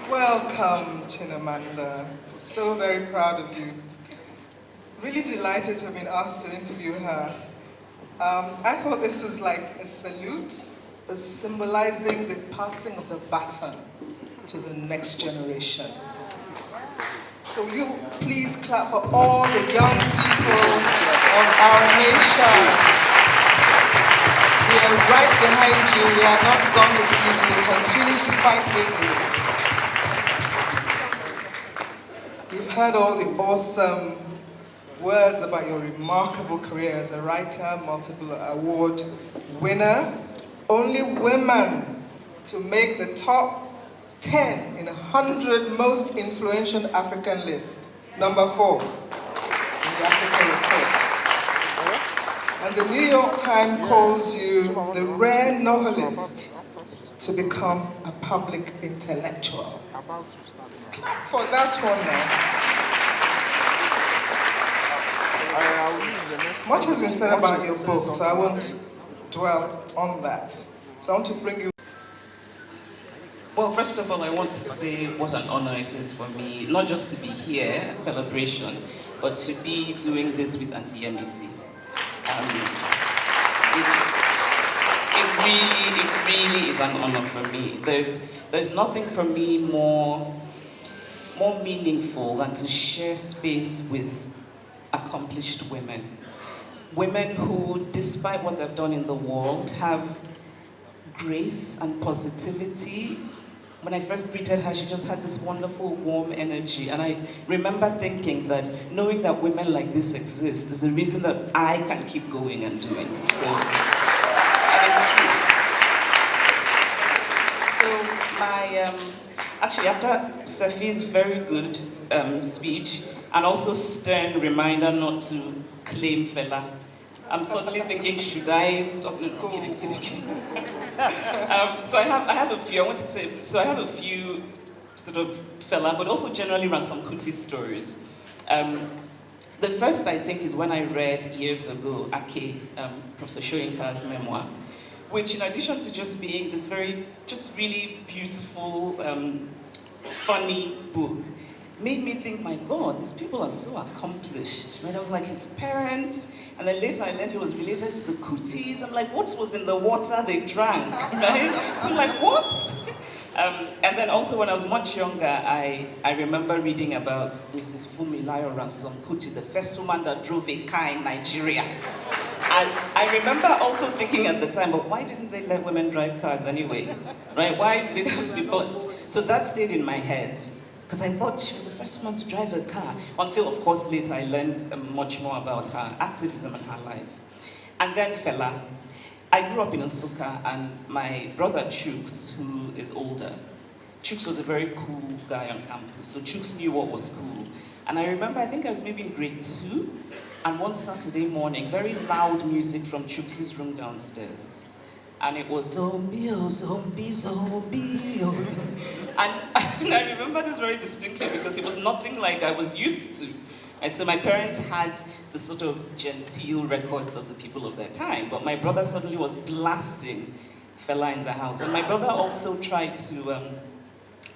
Welcome, Chimamanda. So very proud of you. Really delighted to have been asked to interview her. I thought this was like a salute, symbolizing the passing of the baton to the next generation. So will you please clap for all the young people of our nation. We are right behind you. We are not gone to sleep. We will continue to fight with you. We've heard all the awesome words about your remarkable career as a writer, multiple award winner. Only women to make the top 10 in 100 most influential African list. Number 4 in the Africa Report. And the New York Times calls you the rare novelist to become a public intellectual. Clap for that one now. Much has been said about your book, so I won't dwell on that. So I want to bring you. Well, first of all, I want to say what an honor it is for me, not just to be here at Felabration, but to be doing this with Auntie MEC. It really is an honor for me. There's nothing for me more meaningful than to share space with accomplished women. Women who, despite what they've done in the world, have grace and positivity. When I first greeted her, she just had this wonderful, warm energy. And I remember thinking that knowing that women like this exist is the reason that I can keep going and doing. So, and it's true. So actually after Sefi's very good speech, and also stern reminder not to claim Fela, I'm suddenly thinking, should I? No, kidding. So I have a few. I have a few sort of Fela, but also generally around some Kuti stories. The first, I think, is when I read years ago Ake, Professor Shoyinka's memoir, which, in addition to just being this really beautiful, funny book, made me think, my God, these people are so accomplished, right? I was like, his parents, and then later I learned he was related to the Kutis. I'm like, what was in the water they drank, right? So I'm like, what? And then also when I was much younger, I remember reading about Mrs. Fumilayo Ransom Kuti, the first woman that drove a car in Nigeria. And I remember also thinking at the time, but why didn't they let women drive cars anyway? Right? Why did it have to be built? So that stayed in my head, because I thought she was the first one to drive a car, until, of course, later I learned much more about her activism and her life. And then Fela. I grew up in Nsukka, and my brother Chooks, who is older, Chooks was a very cool guy on campus, so Chooks knew what was cool. And I remember, I think I was maybe in grade 2, and one Saturday morning, very loud music from Chooks' room downstairs. And it was zombie, oh, zombie, zombie, oh, zombie. And I remember this very distinctly because it was nothing like I was used to. And so my parents had the sort of genteel records of the people of their time, but my brother suddenly was blasting Fela in the house. And my brother also tried to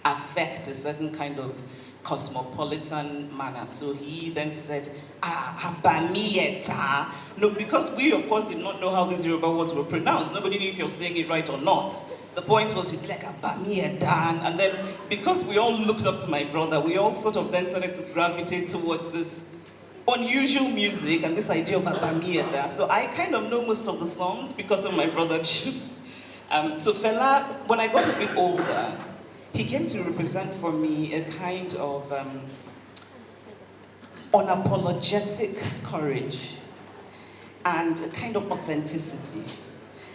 affect a certain kind of cosmopolitan manner. So he then said, Abamieta. No, because we, of course, did not know how these Yoruba words were pronounced. Nobody knew if you're saying it right or not. The point was, he'd be like, Abamieta. And then, because we all looked up to my brother, we all sort of then started to gravitate towards this unusual music and this idea of Abamieta. So I kind of know most of the songs because of my brother Chooks. So Fela, when I got a bit older, he came to represent for me a kind of unapologetic courage and a kind of authenticity.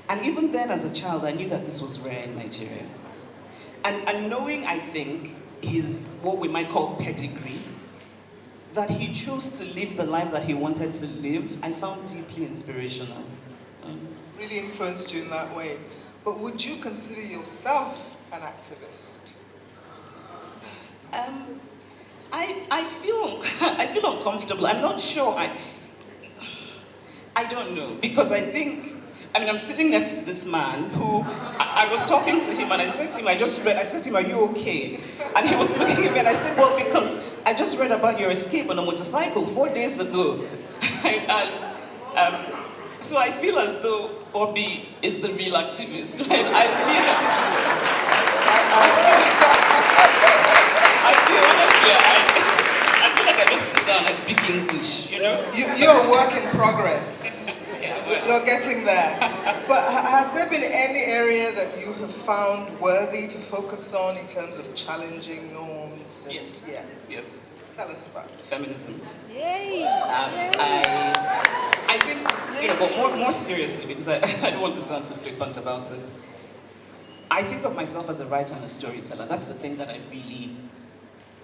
And even then, as a child, I knew that this was rare in Nigeria. And knowing, I think, his, what we might call pedigree, that he chose to live the life that he wanted to live, I found deeply inspirational. Really influenced you in that way. But would you consider yourself an activist? I feel uncomfortable. I'm not sure. I don't know, because I think, I'm sitting next to this man who, I was talking to him and I said to him, I said to him, are you okay? And he was looking at me and I said, well, because I just read about your escape on a motorcycle 4 days ago. So I feel as though Bobby is the real activist, right? I feel like I just sit down and speak English, you know? You're a work in progress. You're getting there. But has there been any area that you have found worthy to focus on in terms of challenging norms? Yes. Yeah. Yes. Tell us about it. Feminism. Yay! I think, but more seriously, because I don't want to sound too flippant about it. I think of myself as a writer and a storyteller. That's the thing that I really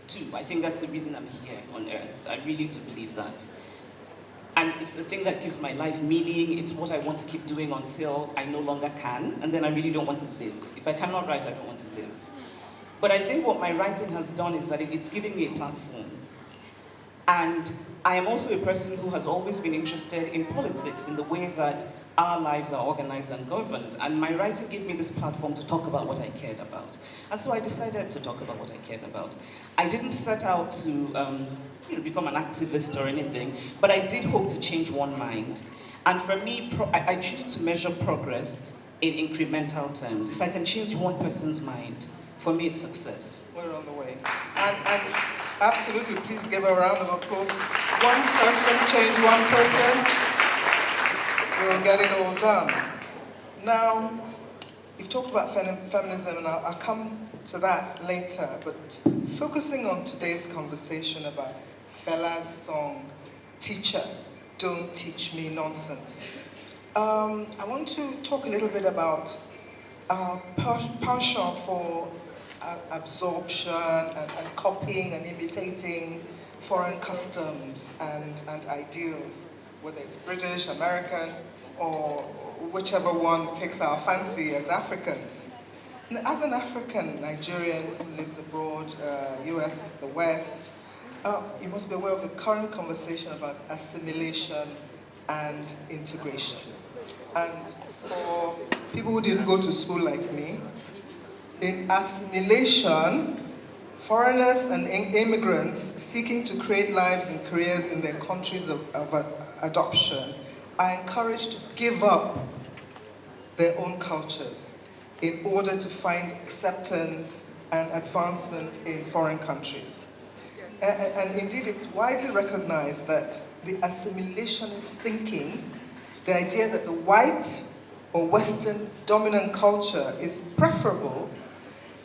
do. I think that's the reason I'm here on earth. I really do believe that. And it's the thing that gives my life meaning. It's what I want to keep doing until I no longer can. And then I really don't want to live. If I cannot write, I don't want to live. But I think what my writing has done is that it's giving me a platform. And I am also a person who has always been interested in politics, in the way that our lives are organized and governed. And my writing gave me this platform to talk about what I cared about. And so I decided to talk about what I cared about. I didn't set out to become an activist or anything, but I did hope to change one mind. And for me, I choose to measure progress in incremental terms. If I can change one person's mind, for me it's success. We're on the way. And absolutely, please give a round of applause. One person, change one person, we'll get it all done. Now, you've talked about feminism, and I'll come to that later, but focusing on today's conversation about Fela's song, Teacher, Don't Teach Me Nonsense. I want to talk a little bit about our passion for absorption and copying and imitating foreign customs and ideals, whether it's British, American, or whichever one takes our fancy as Africans. And as an African Nigerian who lives abroad, US, the West, you must be aware of the current conversation about assimilation and integration. And for people who didn't go to school like me, in assimilation, foreigners and immigrants seeking to create lives and careers in their countries of adoption are encouraged to give up their own cultures in order to find acceptance and advancement in foreign countries. And indeed, it's widely recognized that the assimilationist thinking, the idea that the white or Western dominant culture is preferable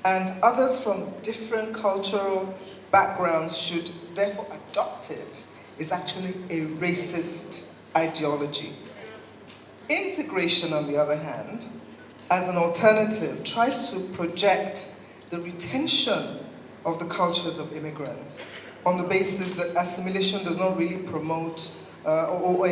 and others from different cultural backgrounds should therefore adopt it, is actually a racist ideology. Integration, on the other hand, as an alternative, tries to project the retention of the cultures of immigrants on the basis that assimilation does not really promote or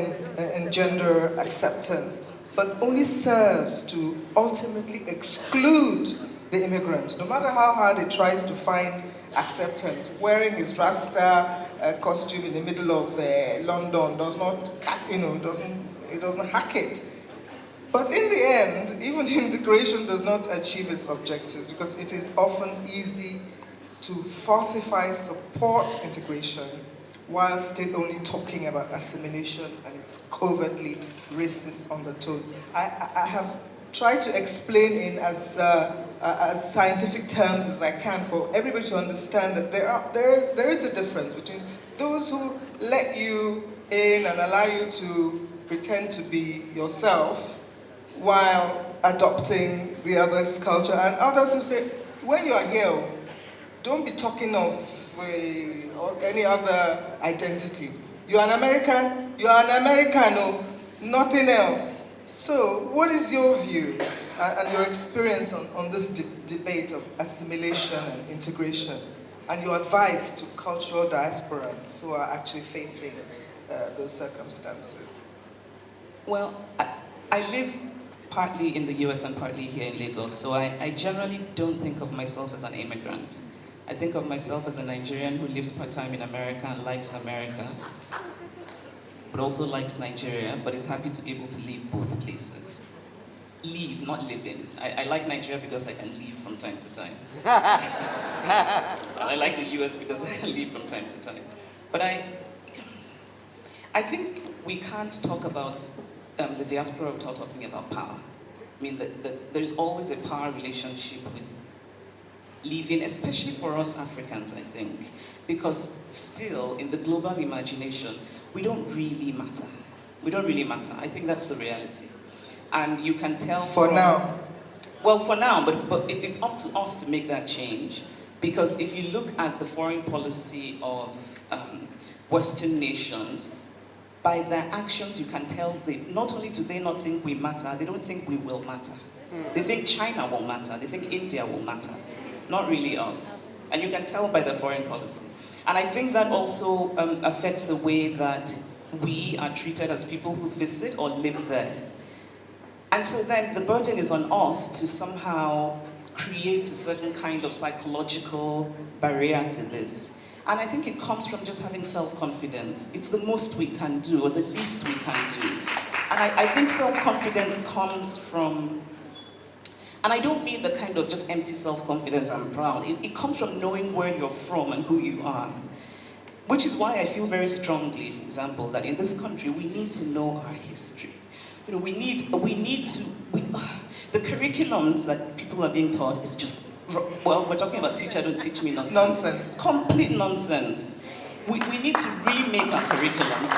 engender acceptance, but only serves to ultimately exclude the immigrant, no matter how hard it tries to find acceptance. Wearing his Rasta costume in the middle of London does not, it doesn't hack it. But in the end, even integration does not achieve its objectives because it is often easy to falsify support integration while still only talking about assimilation and its covertly racist undertone. I have tried to explain in as scientific terms as I can for everybody to understand that there is a difference between those who let you in and allow you to pretend to be yourself while adopting the other's culture, and others who say, when you are here, don't be talking of or any other identity. You are an American, you are an Americano, nothing else. So what is your view and your experience on this debate of assimilation and integration, and your advice to cultural diasporans who are actually facing those circumstances? Well, I live partly in the US and partly here in Lagos, so I generally don't think of myself as an immigrant. I think of myself as a Nigerian who lives part-time in America and likes America. but also likes Nigeria, but is happy to be able to leave both places. Leave, not live in. I like Nigeria because I can leave from time to time. And I like the US because I can leave from time to time. But I think we can't talk about the diaspora without talking about power. I mean, there's always a power relationship with living, especially for us Africans, I think, because still, in the global imagination, we don't really matter. We don't really matter. I think that's the reality. And you can tell... For now. Well, for now, but it's up to us to make that change. Because if you look at the foreign policy of Western nations, by their actions you can tell not only do they not think we matter, they don't think we will matter. They think China will matter, they think India will matter. Not really us. And you can tell by the foreign policy. And I think that also affects the way that we are treated as people who visit or live there. And so then the burden is on us to somehow create a certain kind of psychological barrier to this. And I think it comes from just having self-confidence. It's the most we can do, or the least we can do. And I think self-confidence comes from, and I don't mean the kind of just empty self-confidence, I'm proud. It comes from knowing where you're from and who you are. Which is why I feel very strongly, for example, that in this country, we need to know our history. You know, the curriculums that people are being taught is just, well, we're talking about teach, I don't teach me nonsense. Nonsense. Complete nonsense. We need to remake our curriculums.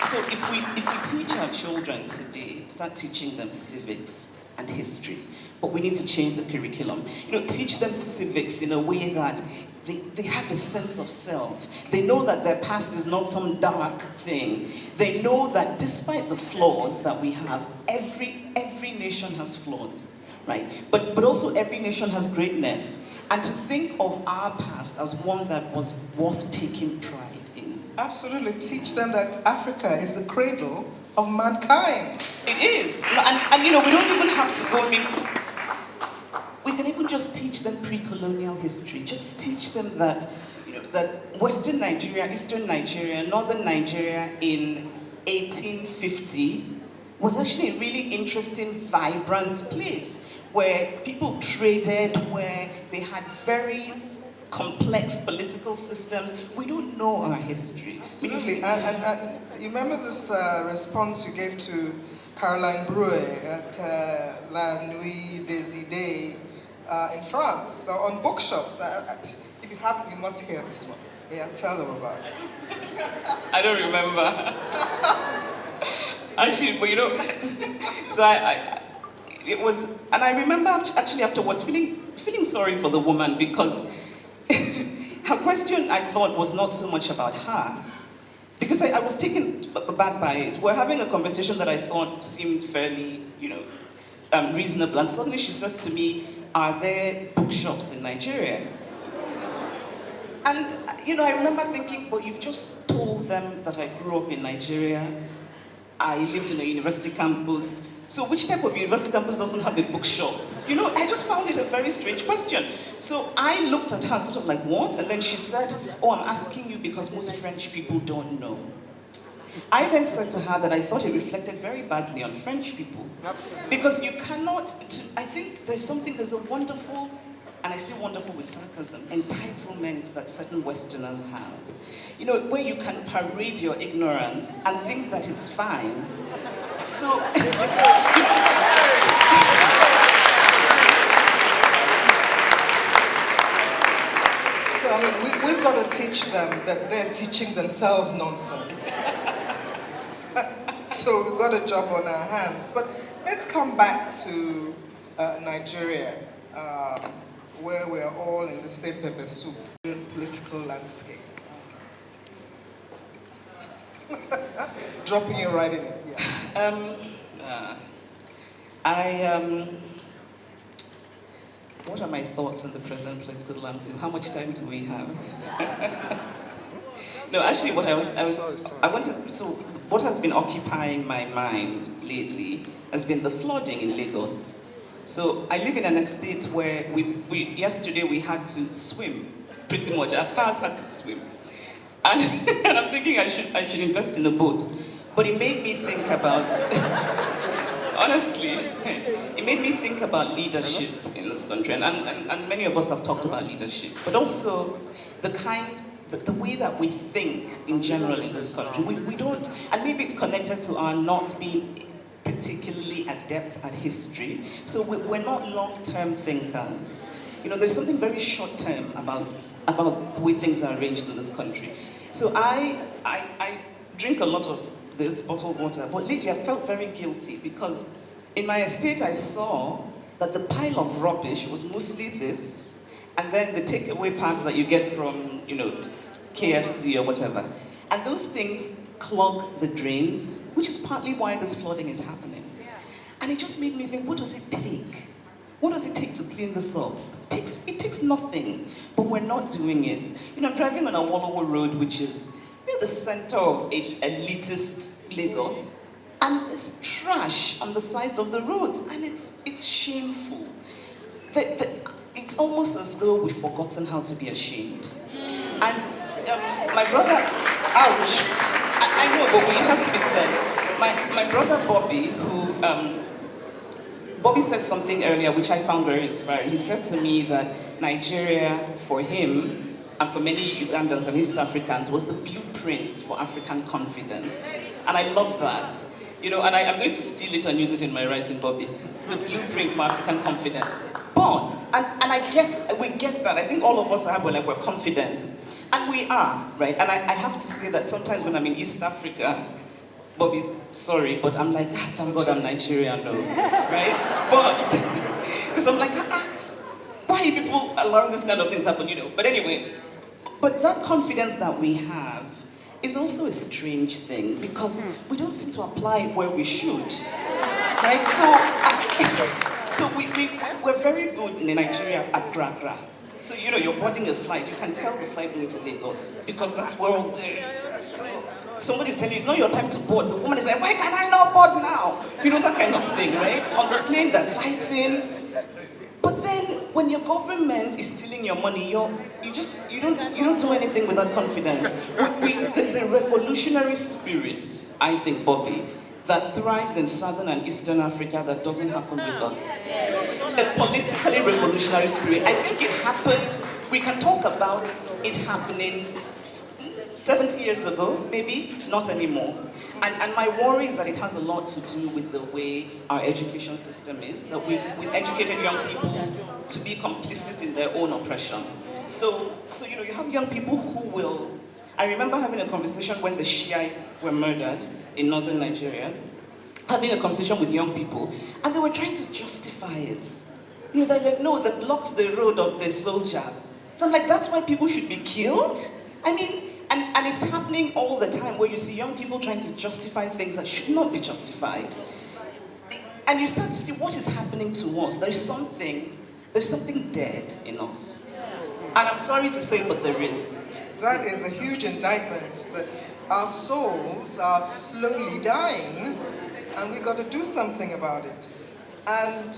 So if we teach our children today, start teaching them civics and history, but we need to change the curriculum. You know, teach them civics in a way that they have a sense of self. They know that their past is not some dark thing. They know that despite the flaws that we have, every nation has flaws, right? But also every nation has greatness. And to think of our past as one that was worth taking pride in. Absolutely. Teach them that Africa is the cradle of mankind. It is. And you know, we don't even have to go, I mean, we can even just teach them pre-colonial history. Just teach them that, you know, that Western Nigeria, Eastern Nigeria, Northern Nigeria in 1850 was actually a really interesting, vibrant place where people traded, where they had very complex political systems. We don't know our history. Absolutely. And you remember this response you gave to Caroline Brouet at La Nuit des Idées in France, on bookshops. If you haven't, you must hear this one. Yeah, tell them about it. I don't remember. Actually, but you know, so it was, and I remember actually afterwards feeling sorry for the woman, because her question, I thought, was not so much about her. Because I was taken aback by it. We're having a conversation that I thought seemed fairly, you know, reasonable, and suddenly she says to me, "Are there bookshops in Nigeria?" And, you know, I remember thinking, well, you've just told them that I grew up in Nigeria, I lived in a university campus, so which type of university campus doesn't have a bookshop? You know, I just found it a very strange question. So I looked at her sort of like, what? And then she said, oh, I'm asking you because most French people don't know. I then said to her that I thought it reflected very badly on French people. Because you cannot, I think there's a wonderful, and I say wonderful with sarcasm, entitlement that certain Westerners have. You know, where you can parade your ignorance and think that it's fine. So, so I mean, we've got to teach them that they're teaching themselves nonsense. So we've got a job on our hands. But let's come back to Nigeria, where we're all in the same pepper soup, political landscape. Dropping you right in it, yeah. What are my thoughts on the present political landscape? How much time do we have? No, actually, what so what has been occupying my mind lately has been the flooding in Lagos. So I live in an estate where yesterday we had to swim, pretty much. Our cars had to swim. And, and I'm thinking I should invest in a boat. But it made me think about, honestly, it made me think about leadership in this country. And many of us have talked about leadership, but also the way that we think in general in this country. We don't, and maybe it's connected to our not being particularly adept at history. So we're not long-term thinkers. You know, there's something very short-term about the way things are arranged in this country. So I drink a lot of this bottled water, but lately I felt very guilty because in my estate I saw that the pile of rubbish was mostly this, and then the takeaway packs that you get from, you know, KFC or whatever. And those things clog the drains, which is partly why this flooding is happening. And it just made me think, what does it take? What does it take to clean this up? It takes nothing, but we're not doing it. You know, I'm driving on a Awolowo road, which is, you know, the center of elitist Lagos, and there's trash on the sides of the roads, and it's shameful. It's almost as though we've forgotten how to be ashamed. And my brother, ouch, I know, but it has to be said. My brother Bobby, Bobby said something earlier which I found very inspiring. He said to me that Nigeria, for him, and for many Ugandans and East Africans, was the blueprint for African confidence. And I love that. You know, and I'm going to steal it and use it in my writing, Bobby. The blueprint for African confidence. But, and we get that. I think all of us we're confident. And we are, right? And I have to say that sometimes when I'm in East Africa, Bobby, sorry, but I'm like, thank God I'm Nigerian, no, right? But, because I'm like, why are people allowing this kind of thing to happen, you know? But anyway, but that confidence that we have is also a strange thing because we don't seem to apply it where we should, right? So we're very good in Nigeria at gra. So, you know, you're boarding a flight, you can tell the flight going to Lagos because that's where all the... Somebody's telling you, it's not your time to board. The woman is like, why can I not board now? You know, that kind of thing, right? On the plane, they're fighting. But then, when your government is stealing your money, you don't do anything with that confidence. There's a revolutionary spirit, I think, Bobby, that thrives in Southern and Eastern Africa that doesn't happen with us. A politically revolutionary spirit. I think it happened, we can talk about it happening 70 years ago, maybe, not anymore. And my worry is that it has a lot to do with the way our education system is, that we've educated young people to be complicit in their own oppression. So you know, you have young people who will... I remember having a conversation when the Shiites were murdered in northern Nigeria, having a conversation with young people, and they were trying to justify it. You know, they're like, no, they blocked the road of the soldiers. So I'm like, that's why people should be killed? I mean, and it's happening all the time where you see young people trying to justify things that should not be justified. And you start to see what is happening to us. There's something dead in us. And I'm sorry to say, but there is. That is a huge indictment that our souls are slowly dying and we've got to do something about it. And